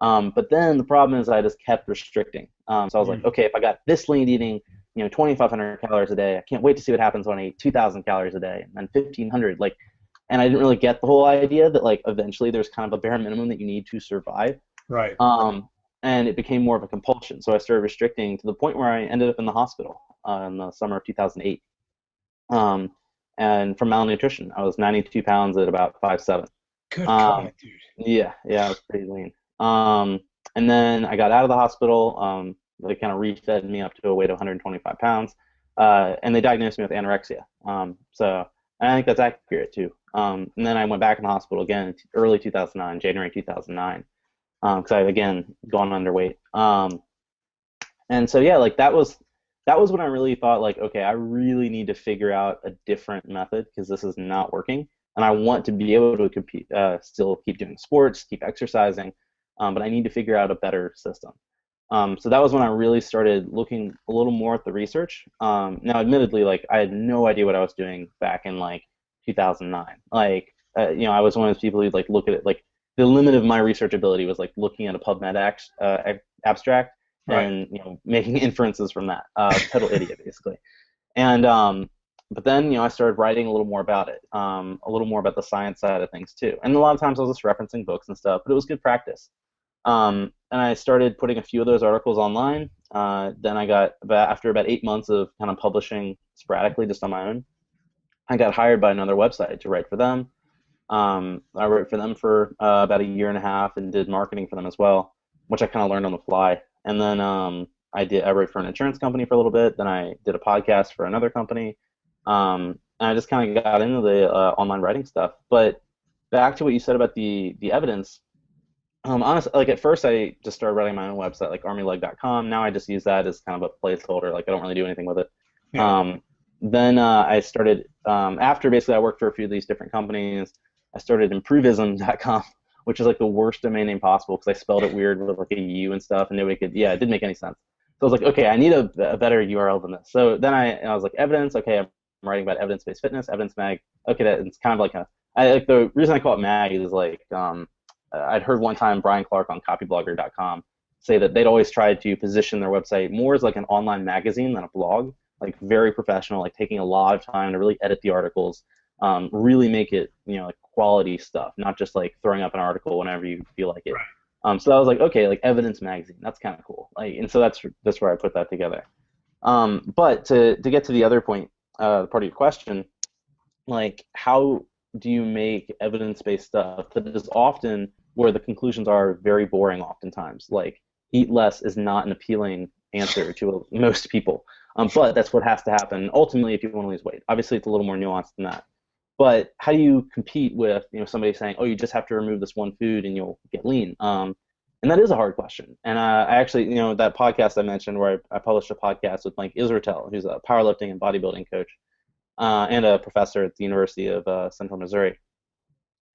[SPEAKER 2] But then the problem is I just kept restricting. So I was like, okay, if I got this lean eating, 2,500 calories a day. I can't wait to see what happens when I eat 2,000 calories a day and then 1,500. Like, and I didn't really get the whole idea that like eventually there's kind of a bare minimum that you need to survive.
[SPEAKER 1] Right.
[SPEAKER 2] And it became more of a compulsion. So I started restricting to the point where I ended up in the hospital in the summer of 2008. And from malnutrition, I was 92 pounds at about 5'7".
[SPEAKER 1] Good God, dude.
[SPEAKER 2] Yeah, I was pretty lean. And then I got out of the hospital. They kind of refed me up to a weight of 125 pounds, and they diagnosed me with anorexia. So I think that's accurate too. And then I went back in the hospital again in early 2009, January 2009, because I had again gone underweight. And so yeah, like that was when I really thought like, okay, I really need to figure out a different method because this is not working, and I want to be able to compete, still keep doing sports, keep exercising, but I need to figure out a better system. So that was when I really started looking a little more at the research. Now, admittedly, like I had no idea what I was doing back in like 2009. Like, I was one of those people who like look at it like the limit of my research ability was like looking at a PubMed abstract
[SPEAKER 1] Right.
[SPEAKER 2] and making inferences from that. Total idiot, basically. And but then I started writing a little more about it, a little more about the science side of things too. And a lot of times I was just referencing books and stuff, but it was good practice. And I started putting a few of those articles online. Then I got after about 8 months of kind of publishing sporadically just on my own, I got hired by another website to write for them. I wrote for them for about a year and a half and did marketing for them as well, which I kind of learned on the fly. And then I wrote for an insurance company for a little bit. Then I did a podcast for another company. And I just kind of got into the online writing stuff. But back to what you said about the evidence. Honestly, like at first I just started writing my own website, like armilegge.com. Now I just use that as kind of a placeholder. Like I don't really do anything with it.
[SPEAKER 1] Yeah.
[SPEAKER 2] Then I started, after basically I worked for a few of these different companies, I started improvism.com, which is like the worst domain name possible because I spelled it weird with like a U and stuff, and nobody could, it didn't make any sense. So I was like, okay, I need a better URL than this. So then I was like, evidence, okay, I'm writing about evidence-based fitness, evidence mag. Okay, it's kind of like like the reason I call it mag is like, I'd heard one time Brian Clark on copyblogger.com say that they'd always tried to position their website more as like an online magazine than a blog, like very professional, like taking a lot of time to really edit the articles, really make it, like quality stuff, not just like throwing up an article whenever you feel like it.
[SPEAKER 1] Right.
[SPEAKER 2] So I was like, okay, like evidence magazine, that's kind of cool. Like, and so that's where I put that together. But to get to the other point, part of your question, like how do you make evidence-based stuff that is often where the conclusions are very boring oftentimes. Like eat less is not an appealing answer to most people. But that's what has to happen ultimately if you want to lose weight. Obviously it's a little more nuanced than that. But how do you compete with somebody saying, oh, you just have to remove this one food and you'll get lean? And that is a hard question. And I actually, that podcast I mentioned where I published a podcast with Mike Israetel, who's a powerlifting and bodybuilding coach and a professor at the University of Central Missouri.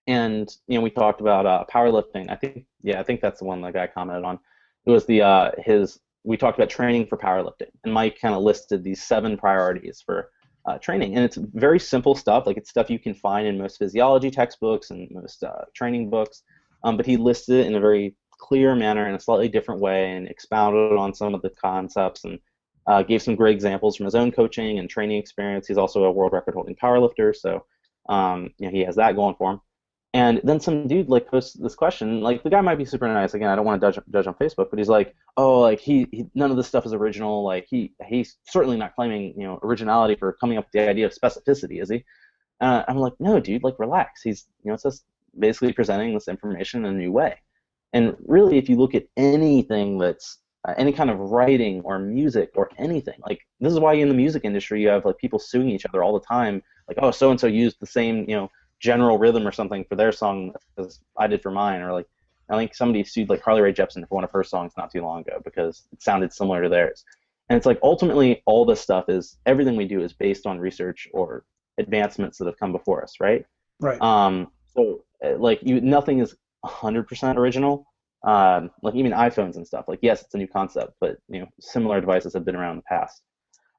[SPEAKER 2] And we talked about powerlifting. I think that's the one the guy commented on. It was we talked about training for powerlifting, and Mike kind of listed these 7 priorities for training, and it's very simple stuff. Like it's stuff you can find in most physiology textbooks and most training books, but he listed it in a very clear manner in a slightly different way and expounded on some of the concepts and gave some great examples from his own coaching and training experience. He's also a world record holding powerlifter, so he has that going for him. And then some dude like posts this question, like the guy might be super nice. Again, I don't want to judge on Facebook, but he's like, oh, like he none of this stuff is original. Like he's certainly not claiming originality for coming up with the idea of specificity, is he? I'm like, no, dude, like relax. He's it's just basically presenting this information in a new way. And really, if you look at anything that's any kind of writing or music or anything, like this is why in the music industry you have like people suing each other all the time, like oh so and so used the same general rhythm or something for their song as I did for mine, or like I think somebody sued like Carly Rae Jepsen for one of her songs not too long ago because it sounded similar to theirs. And it's like ultimately all this stuff is everything we do is based on research or advancements that have come before us, right?
[SPEAKER 1] Right.
[SPEAKER 2] So like nothing is 100% original. Like even iPhones and stuff. Like yes, it's a new concept, but similar devices have been around in the past.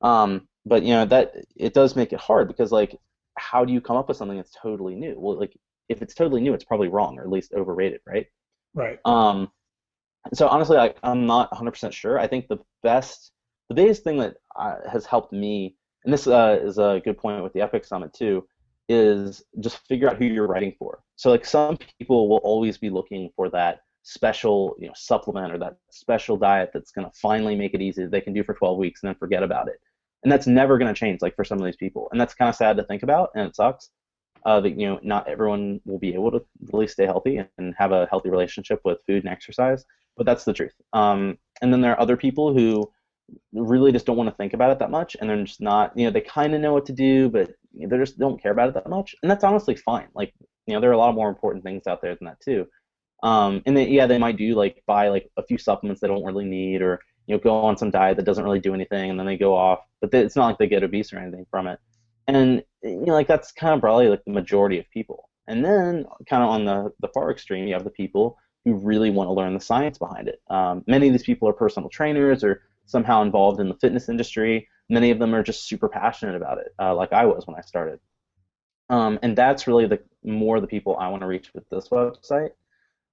[SPEAKER 2] But that it does make it hard because like how do you come up with something that's totally new? Well, like if it's totally new, it's probably wrong or at least overrated, right?
[SPEAKER 1] Right.
[SPEAKER 2] So honestly, I'm not 100% sure. I think the best the biggest thing that has helped me, and this is a good point with the Epic Summit too, is just figure out who you're writing for. So like some people will always be looking for that special, supplement or that special diet that's going to finally make it easy that they can do for 12 weeks and then forget about it. And that's never going to change, like for some of these people. And that's kind of sad to think about, and it sucks that not everyone will be able to really stay healthy and have a healthy relationship with food and exercise. But that's the truth. And then there are other people who really just don't want to think about it that much, and they're just not, they kind of know what to do, but they just don't care about it that much, and that's honestly fine. Like, there are a lot more important things out there than that too. And they might do like buy like a few supplements they don't really need, or go on some diet that doesn't really do anything, and then they go off, but it's not like they get obese or anything from it. And like that's kind of probably like the majority of people. And then kind of on the far extreme, you have the people who really want to learn the science behind it. Many of these people are personal trainers or somehow involved in the fitness industry. Many of them are just super passionate about it, like I was when I started. And that's really the people I want to reach with this website.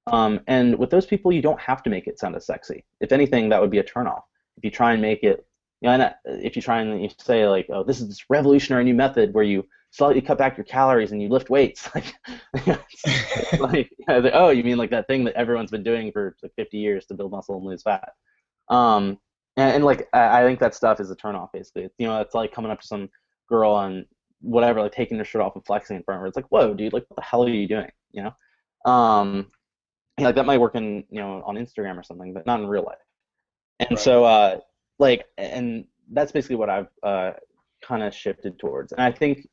[SPEAKER 2] And with those people, you don't have to make it sound as sexy. If anything, that would be a turnoff. If you try and make it, if you try and you say like, oh, this is this revolutionary new method where you slightly cut back your calories and you lift weights, oh, you mean like that thing that everyone's been doing for like 50 years to build muscle and lose fat? And like I think that stuff is a turnoff basically. It's like coming up to some girl and whatever, like taking their shirt off and flexing in front of her. It's like, whoa, dude, like what the hell are you doing? Like that might work in on Instagram or something, but not in real life. And right. So and that's basically what I've kind of shifted towards. And I think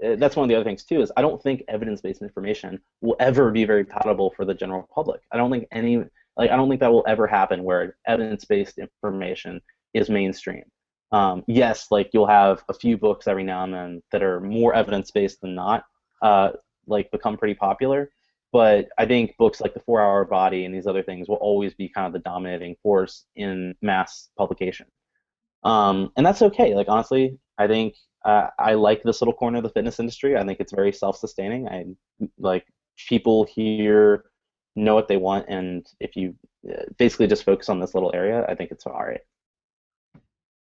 [SPEAKER 2] that's one of the other things too, is I don't think evidence-based information will ever be very palatable for the general public. I don't think that will ever happen where evidence-based information is mainstream. Yes, like you'll have a few books every now and then that are more evidence-based than not, like become pretty popular. But I think books like The 4-Hour Body and these other things will always be kind of the dominating force in mass publication. And that's okay. Like honestly, I think I like this little corner of the fitness industry. I think it's very self-sustaining. I like people here know what they want, and if you basically just focus on this little area, I think it's all right.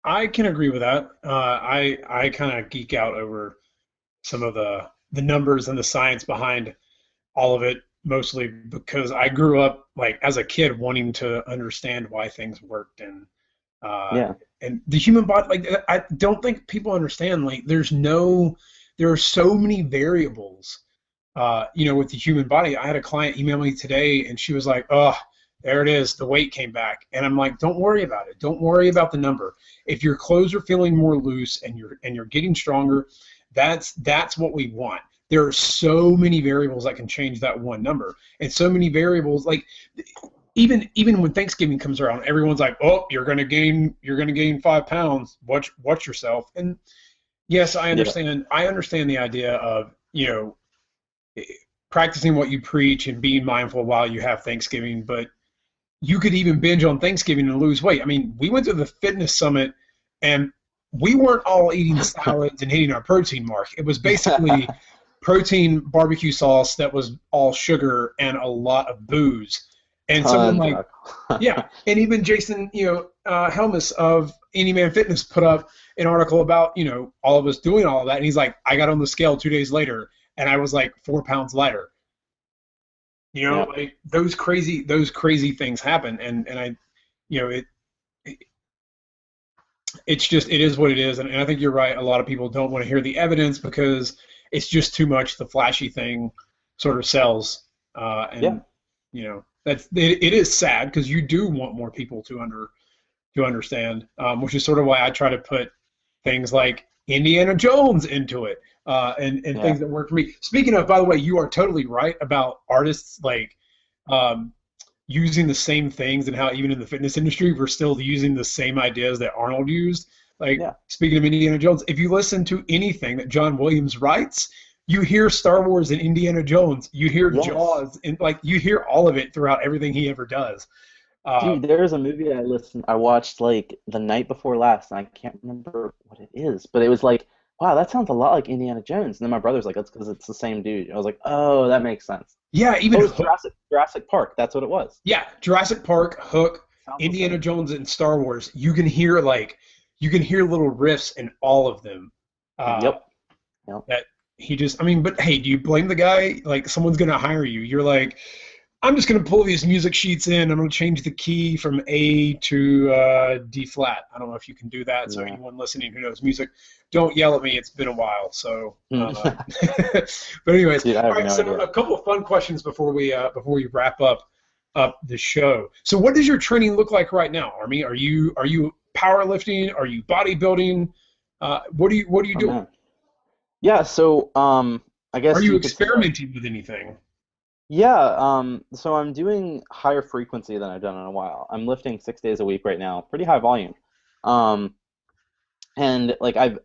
[SPEAKER 1] I can agree with that. I kind of geek out over some of the numbers and the science behind all of it, mostly because I grew up like as a kid wanting to understand why things worked, and and the human body, like I don't think people understand, like there are so many variables with the human body. I had a client email me today and she was like, oh, there it is, the weight came back. And I'm like, don't worry about it, don't worry about the number. If your clothes are feeling more loose and you're getting stronger, that's what we want. There are so many variables that can change that one number, and so many variables, like even when Thanksgiving comes around, everyone's like, oh, you're gonna gain 5 pounds, watch yourself. And yes, I understand. I understand the idea of practicing what you preach and being mindful while you have Thanksgiving, but you could even binge on Thanksgiving and lose weight. I mean, we went to the fitness summit and we weren't all eating salads and hitting our protein mark. It was basically protein barbecue sauce that was all sugar and a lot of booze. And someone like, and even Jason, Helmus of Any Man Fitness put up an article about, all of us doing all of that. And he's like, I got on the scale 2 days later and I was like 4 pounds lighter. Like those crazy things happen. And I, it's just, it is what it is. And I think you're right. A lot of people don't want to hear the evidence because it's just too much. The flashy thing sort of sells. It is sad because you do want more people to understand, which is sort of why I try to put things like Indiana Jones into it, and things that work for me. Speaking of, by the way, you are totally right about artists like using the same things, and how even in the fitness industry we're still using the same ideas that Arnold used. Like, speaking of Indiana Jones, if you listen to anything that John Williams writes, you hear Star Wars and Indiana Jones. You hear Jaws, and like you hear all of it throughout everything he ever does.
[SPEAKER 2] Dude, there's a movie I watched like the night before last, and I can't remember what it is, but it was like, wow, that sounds a lot like Indiana Jones. And then my brother's like, that's because it's the same dude. I was like, oh, that makes sense.
[SPEAKER 1] Yeah, even
[SPEAKER 2] it was Jurassic Park. That's what it was.
[SPEAKER 1] Yeah, Jurassic Park, Hook.
[SPEAKER 2] Sounds the
[SPEAKER 1] Indiana
[SPEAKER 2] same.
[SPEAKER 1] Jones and Star Wars, you can hear little riffs in all of them. Uh,
[SPEAKER 2] Yep. Yep.
[SPEAKER 1] that he just, I mean, but hey, do you blame the guy? Like, someone's gonna hire you. You're like, I'm just gonna pull these music sheets in. I'm gonna change the key from A to D flat. I don't know if you can do that. So
[SPEAKER 2] Yeah.
[SPEAKER 1] anyone listening who knows music, don't yell at me. It's been a while. So, but anyways,
[SPEAKER 2] Dude, I
[SPEAKER 1] all
[SPEAKER 2] have
[SPEAKER 1] right.
[SPEAKER 2] no
[SPEAKER 1] So
[SPEAKER 2] idea.
[SPEAKER 1] a couple of fun questions before we wrap up the show. So what does your training look like right now, Army? Are you powerlifting? Are you bodybuilding? What are you
[SPEAKER 2] Oh
[SPEAKER 1] doing?
[SPEAKER 2] man. Yeah, so I
[SPEAKER 1] Are
[SPEAKER 2] guess
[SPEAKER 1] you
[SPEAKER 2] you could say like
[SPEAKER 1] experimenting with anything?
[SPEAKER 2] yeah, so I'm doing higher frequency than I've done in a while. I'm lifting 6 days a week right now, pretty high volume. Um and like I've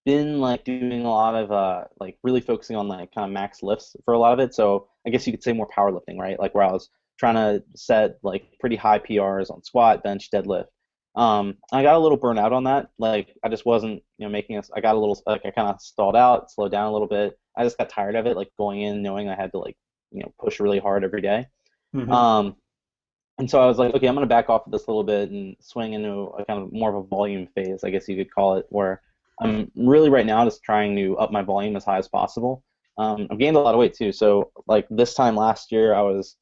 [SPEAKER 2] been like doing a lot of like really focusing on like kind of max lifts for a lot of it. So I guess you could say more powerlifting, right? Like where I was trying to set like pretty high PRs on squat, bench, deadlift. I got a little burnt out on that. Like I just wasn't, making us. I got a little like I kind of stalled out, slowed down a little bit. I just got tired of it, like going in knowing I had to like, push really hard every day.
[SPEAKER 1] Hmm.
[SPEAKER 2] Um, and so I was like, okay, I'm going to back off of this a little bit and swing into a kind of more of a volume phase, I guess you could call it, where I'm really right now just trying to up my volume as high as possible. I've gained a lot of weight too. So like this time last year, I was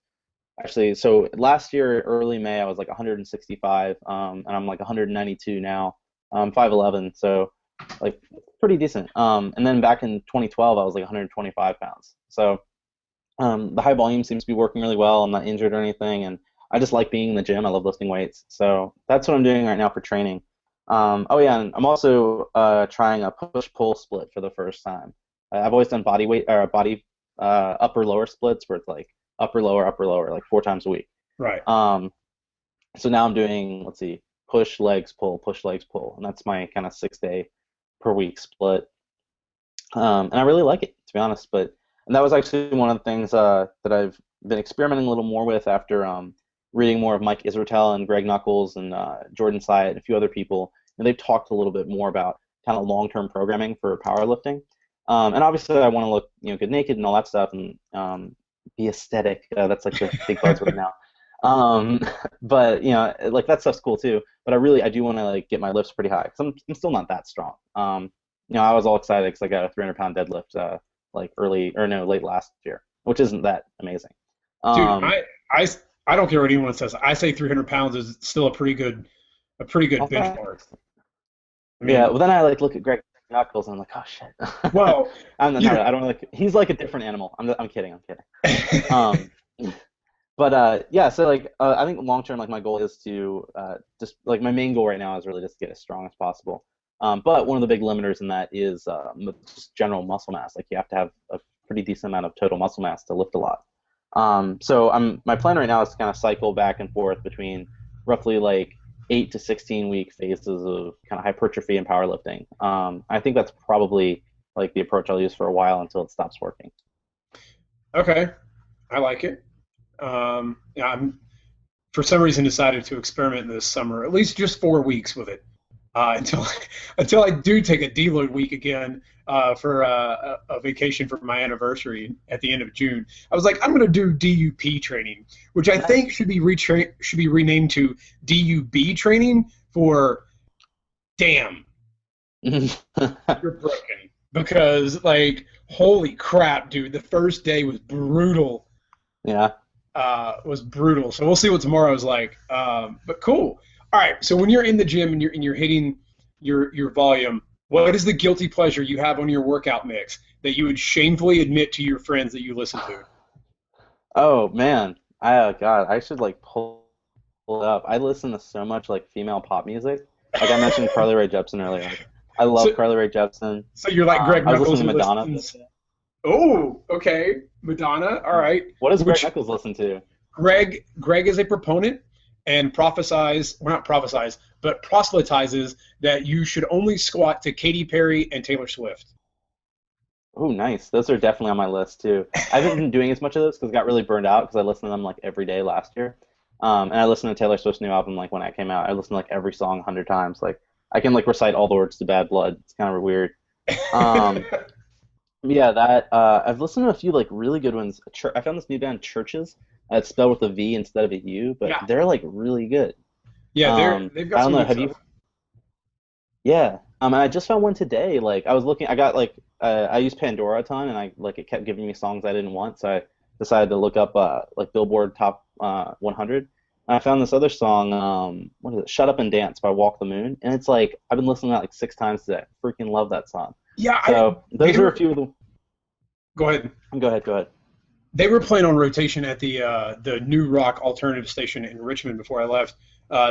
[SPEAKER 2] actually, so last year, early May, I was like 165, and I'm like 192 now. I'm 5'11", so like pretty decent. And then back in 2012, I was like 125 pounds. So the high volume seems to be working really well. I'm not injured or anything, and I just like being in the gym. I love lifting weights, so that's what I'm doing right now for training. Oh yeah, and I'm also trying a push-pull split for the first time. I've always done body weight or body upper lower splits where it's like upper lower, like 4 times a week.
[SPEAKER 1] Right.
[SPEAKER 2] Um, so now I'm doing, let's see, push legs pull, and that's my kind of 6 day per week split. And I really like it, to be honest. But and that was actually one of the things that I've been experimenting a little more with after reading more of Mike Israetel and Greg Nuckols and Jordan Syatt and a few other people. And they've talked a little bit more about kind of long-term programming for powerlifting. And obviously, I want to look, good naked and all that stuff, and be aesthetic. That's like the big buzzword now. Um, but like that stuff's cool too. But I do want to like get my lifts pretty high because I'm still not that strong. I was all excited because I got a 300-pound deadlift like late last year, which isn't that amazing.
[SPEAKER 1] Dude,
[SPEAKER 2] Um,
[SPEAKER 1] I don't care what anyone says. I say 300 pounds is still a pretty good
[SPEAKER 2] okay.
[SPEAKER 1] benchmark. I
[SPEAKER 2] Yeah.
[SPEAKER 1] mean,
[SPEAKER 2] Well, then I like look at Greg Knuckles and I'm like, oh shit.
[SPEAKER 1] well,
[SPEAKER 2] I'm
[SPEAKER 1] you
[SPEAKER 2] not. I don't like. He's like a different animal. I'm kidding. I'm kidding.
[SPEAKER 1] know,
[SPEAKER 2] Um, but yeah. So like, I think long term, like my goal is to just like my main goal right now is really just get as strong as possible. But one of the big limiters in that is just general muscle mass. Like you have to have a pretty decent amount of total muscle mass to lift a lot. So my plan right now is to kind of cycle back and forth between roughly like 8 to 16 week phases of kind of hypertrophy and powerlifting. I think that's probably like the approach I'll use for a while until it stops working.
[SPEAKER 1] okay, I like it. Yeah, I'm for some reason decided to experiment this summer, at least just 4 weeks with it, until until I do take a deload week again for a vacation for my anniversary at the end of June. I was like, I'm going to do DUP training, which I think
[SPEAKER 2] Nice.
[SPEAKER 1] should be renamed to DUB training for damn, you're broken. Because like, holy crap, dude, the first day was brutal.
[SPEAKER 2] Yeah.
[SPEAKER 1] So we'll see what tomorrow's like. But cool. All right. So when you're in the gym and you're hitting your volume, what is the guilty pleasure you have on your workout mix that you would shamefully admit to your friends that you listen to?
[SPEAKER 2] Oh man. God, I should like pull it up. I listen to so much like female pop music. Like I mentioned Carly Rae Jepsen earlier. Like, I love
[SPEAKER 1] So
[SPEAKER 2] Carly Rae Jepsen.
[SPEAKER 1] so you're like Greg
[SPEAKER 2] I was
[SPEAKER 1] Knuckles
[SPEAKER 2] listening
[SPEAKER 1] who
[SPEAKER 2] to Madonna the other
[SPEAKER 1] listens.
[SPEAKER 2] day.
[SPEAKER 1] Oh, okay, Madonna. All right.
[SPEAKER 2] What does Greg
[SPEAKER 1] Which
[SPEAKER 2] Nuckols listen to?
[SPEAKER 1] Greg is a proponent and not prophesies, but proselytizes that you should only squat to Katy Perry and Taylor Swift.
[SPEAKER 2] Oh, nice. Those are definitely on my list too. I haven't been doing as much of those because I got really burned out because I listened to them like every day last year. And I listened to Taylor Swift's new album like when it came out. I listened to like every song 100 times. Like I can like recite all the words to Bad Blood. It's kind of weird. Um, yeah, that I've listened to a few like really good ones. I found this new band Churches. It's spelled with a V instead of a U, but
[SPEAKER 1] Yeah.
[SPEAKER 2] they're like really good.
[SPEAKER 1] Yeah, they've got
[SPEAKER 2] I don't
[SPEAKER 1] some
[SPEAKER 2] know.
[SPEAKER 1] good
[SPEAKER 2] Have you?
[SPEAKER 1] stuff.
[SPEAKER 2] Yeah. And I just found one today. Like I was looking, I got like I use Pandora a ton, and I like it kept giving me songs I didn't want, so I decided to look up like Billboard Top 100. And I found this other song, what is it? "Shut Up and Dance" by Walk the Moon, and it's like I've been listening to that like 6 times today. Freaking love that song.
[SPEAKER 1] Yeah,
[SPEAKER 2] So
[SPEAKER 1] they
[SPEAKER 2] those are a
[SPEAKER 1] were.
[SPEAKER 2] few of them.
[SPEAKER 1] Go ahead.
[SPEAKER 2] Go ahead. Go ahead.
[SPEAKER 1] They were playing on rotation at the New Rock alternative station in Richmond before I left.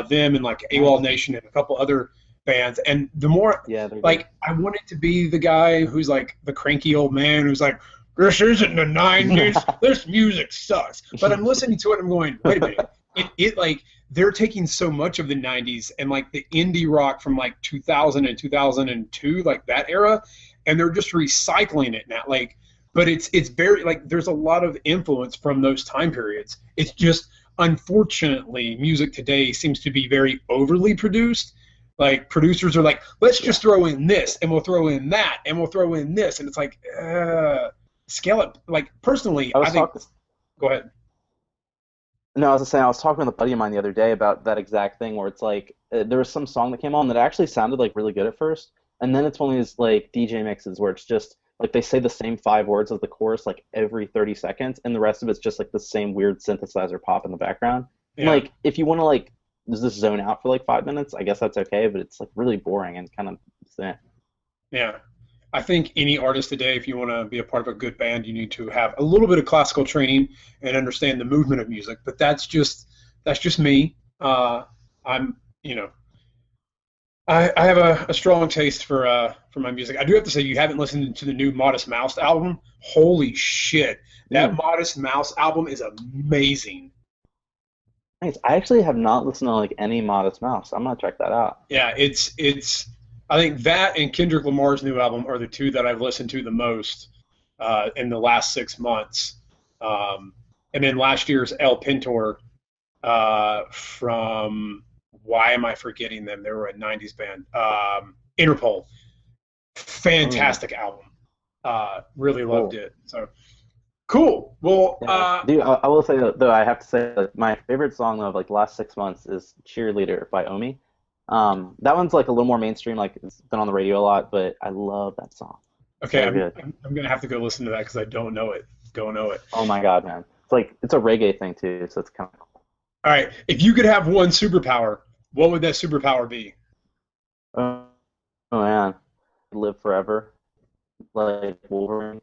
[SPEAKER 1] Them and like AWOL
[SPEAKER 2] Nice.
[SPEAKER 1] Nation and a couple other bands. And the more
[SPEAKER 2] Yeah, they're good.
[SPEAKER 1] like I wanted to be the guy who's like the cranky old man who's like, this isn't the '90s. This music sucks. But I'm listening to it and I'm going, wait a minute. It like they're taking so much of the '90s and like the indie rock from like 2000 and 2002, like that era, and they're just recycling it now. Like, but it's very like there's a lot of influence from those time periods. It's just unfortunately music today seems to be very overly produced. Like producers are like, let's just throw in this and we'll throw in that and we'll throw in this, and it's like scale it. Like personally,
[SPEAKER 2] I
[SPEAKER 1] I
[SPEAKER 2] was
[SPEAKER 1] think.
[SPEAKER 2] talking.
[SPEAKER 1] Go ahead.
[SPEAKER 2] No, I was just saying, I was talking with a buddy of mine the other day about that exact thing where it's like there was some song that came on that actually sounded like really good at first, and then it's one of these like DJ mixes where it's just like they say the same 5 words of the chorus like every 30 seconds, and the rest of it's just like the same weird synthesizer pop in the background. And
[SPEAKER 1] Yeah.
[SPEAKER 2] like if you want to like just zone out for like 5 minutes, I guess that's okay, but it's like really boring and kind of eh.
[SPEAKER 1] Yeah. I think any artist today, if you want to be a part of a good band, you need to have a little bit of classical training and understand the movement of music. But that's just me. I'm you know I have a strong taste for my music. I do have to say you haven't listened to the new Modest Mouse album. Holy shit, that
[SPEAKER 2] Mm,
[SPEAKER 1] Modest Mouse album is amazing.
[SPEAKER 2] nice. I actually have not listened to like any Modest Mouse. I'm gonna check that out.
[SPEAKER 1] Yeah, it's. I think that and Kendrick Lamar's new album are the two that I've listened to the most in the last 6 months. And then last year's El Pintor from why am I forgetting them? They were a '90s band. Interpol,
[SPEAKER 2] Mm,
[SPEAKER 1] fantastic album. Really loved
[SPEAKER 2] cool.
[SPEAKER 1] it. So cool. Well,
[SPEAKER 2] Yeah, dude. I will say though, I have to say that my favorite song of like the last 6 months is "Cheerleader" by Omi. That one's like a little more mainstream, like it's been on the radio a lot, but I love that song.
[SPEAKER 1] okay,
[SPEAKER 2] So
[SPEAKER 1] I'm,
[SPEAKER 2] good.
[SPEAKER 1] I'm I'm gonna have to go listen to that because I don't know it. Don't know it.
[SPEAKER 2] Oh my God, man. It's like it's a reggae thing too, so it's kind of cool.
[SPEAKER 1] All right, if you could have one superpower, what would that superpower be?
[SPEAKER 2] Oh, oh man, live forever, like Wolverine.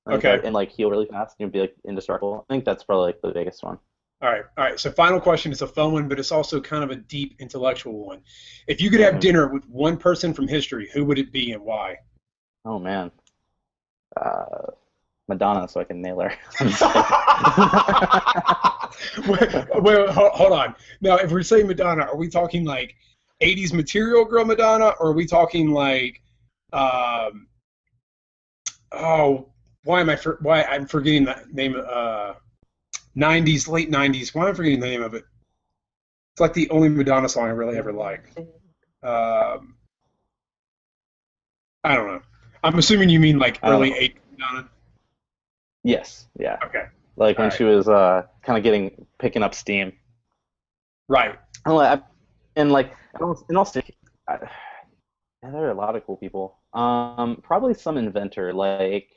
[SPEAKER 2] I think
[SPEAKER 1] Okay.
[SPEAKER 2] that and like heal really fast. You'd be like indestructible. I think that's probably like the biggest one.
[SPEAKER 1] All right. All right. So, final question. It's a fun one, but it's also kind of a deep intellectual one. If you could have
[SPEAKER 2] Hmm.
[SPEAKER 1] dinner with one person from history, who would it be and why?
[SPEAKER 2] Oh man, uh, Madonna, so I can nail her. I'm just kidding.
[SPEAKER 1] wait, hold on. Now, if we're saying Madonna, are we talking like '80s Material Girl Madonna, or are we talking like, um, oh, why I'm forgetting the name? '90s, late '90s. Why am I forgetting the name of it? It's like the only Madonna song I really ever liked. Um, I don't know. I'm assuming you mean like
[SPEAKER 2] I don't
[SPEAKER 1] early
[SPEAKER 2] know.
[SPEAKER 1] '80s Madonna.
[SPEAKER 2] Yes, yeah.
[SPEAKER 1] Okay.
[SPEAKER 2] Like
[SPEAKER 1] All
[SPEAKER 2] when
[SPEAKER 1] right.
[SPEAKER 2] she was kind of getting picking up steam.
[SPEAKER 1] Right.
[SPEAKER 2] Oh, and like in all seriousness, yeah, there are a lot of cool people. Probably some inventor like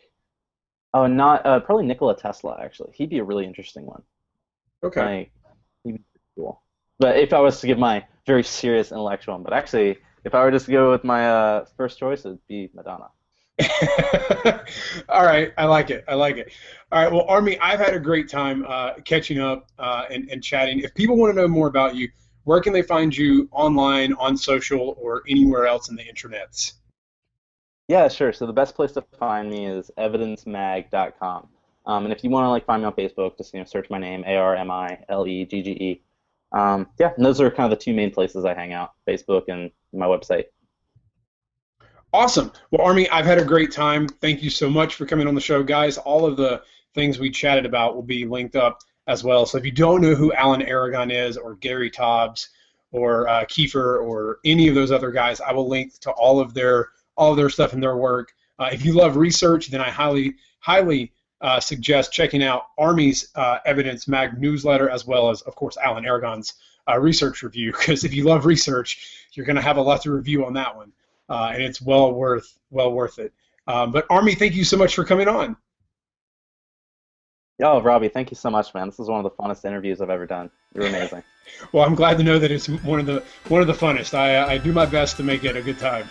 [SPEAKER 2] oh, not probably Nikola Tesla actually. He'd be a really interesting one.
[SPEAKER 1] Okay.
[SPEAKER 2] Like he'd be pretty cool. But if I was to give my very serious intellectual one, but actually, if I were just to go with my first choice, it'd be Madonna.
[SPEAKER 1] All right. I like it. I like it. All right. Well, Army, I've had a great time catching up and chatting. If people want to know more about you, where can they find you online, on social, or anywhere else in the intranets?
[SPEAKER 2] Yeah, sure. So the best place to find me is evidencemag.com. And if you want to like find me on Facebook, just search my name, ArmiLeggge. Yeah, and those are kind of the two main places I hang out, Facebook and my website.
[SPEAKER 1] Awesome. Well, Army, I've had a great time. Thank you so much for coming on the show, guys. All of the things we chatted about will be linked up as well. So if you don't know who Alan Aragon is, or Gary Tobbs, or Kiefer, or any of those other guys, I will link to all of their stuff and their work. If you love research, then I highly suggest checking out Armi's Evidence Mag newsletter, as well as, of course, Alan Aragon's research review, because if you love research, you're going to have a lot to review on that one, and it's well worth it. But Armi, thank you so much for coming on.
[SPEAKER 2] Yo, Robbie, thank you so much, man. This is one of the funnest interviews I've ever done. You're amazing.
[SPEAKER 1] Well, I'm glad to know that it's one of the funnest. I do my best to make it a good time.